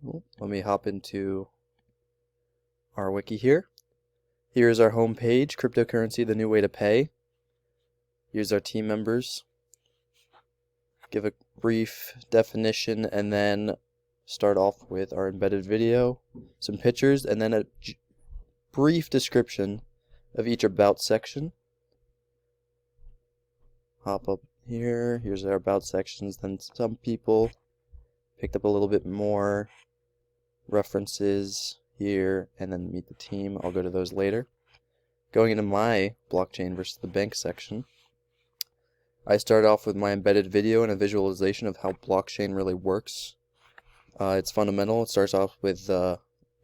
Let me hop into our wiki here. Here's our home page, cryptocurrency, the new way to pay. Here's our team members. Give a brief definition and then start off with our embedded video, some pictures, and then a brief description of each about section. Hop up here. Here's our about sections. Then some people picked up a little bit more references here, and then meet the team. I'll go to those later. Going into my blockchain versus the bank section, I start off with my embedded video and a visualization of how blockchain really works. It's fundamental. It starts off with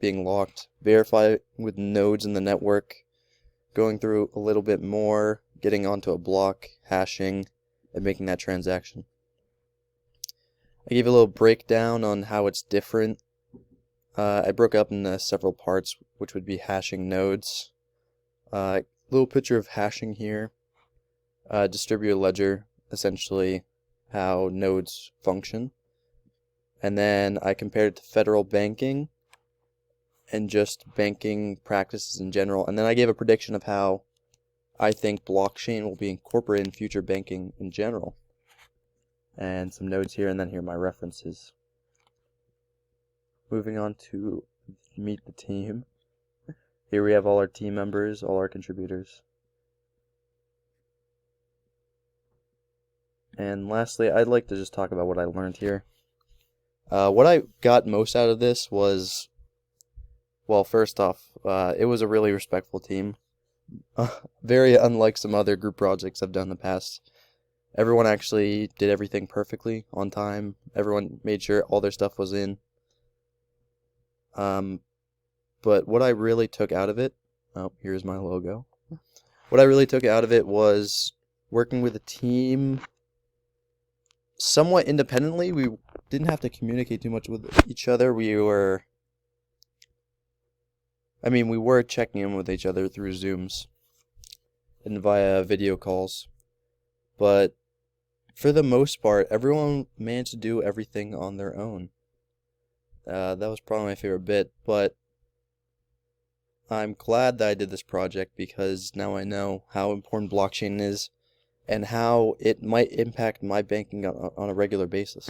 being locked, verify with nodes in the network, going through a little bit more, getting onto a block, hashing, and making that transaction. I gave a little breakdown on how it's different. I broke up into several parts, which would be hashing nodes. Little picture of hashing here. Distributed ledger, essentially how nodes function. And then I compared it to federal banking and just banking practices in general. And then I gave a prediction of how I think blockchain will be incorporated in future banking in general. And some nodes here, and then here are my references. Moving on to meet the team. Here we have all our team members, all our contributors. And lastly, I'd like to just talk about what I learned here. What I got most out of this was, well, first off, it was a really respectful team. Very unlike some other group projects I've done in the past. Everyone actually did everything perfectly, on time. Everyone made sure all their stuff was in. But what I really took out of it, oh, here's my logo. What I really took out of it was working with a team somewhat independently. We didn't have to communicate too much with each other. We were checking in with each other through Zooms and via video calls. But for the most part, everyone managed to do everything on their own. That was probably my favorite bit, but I'm glad that I did this project because now I know how important blockchain is and how it might impact my banking on a regular basis.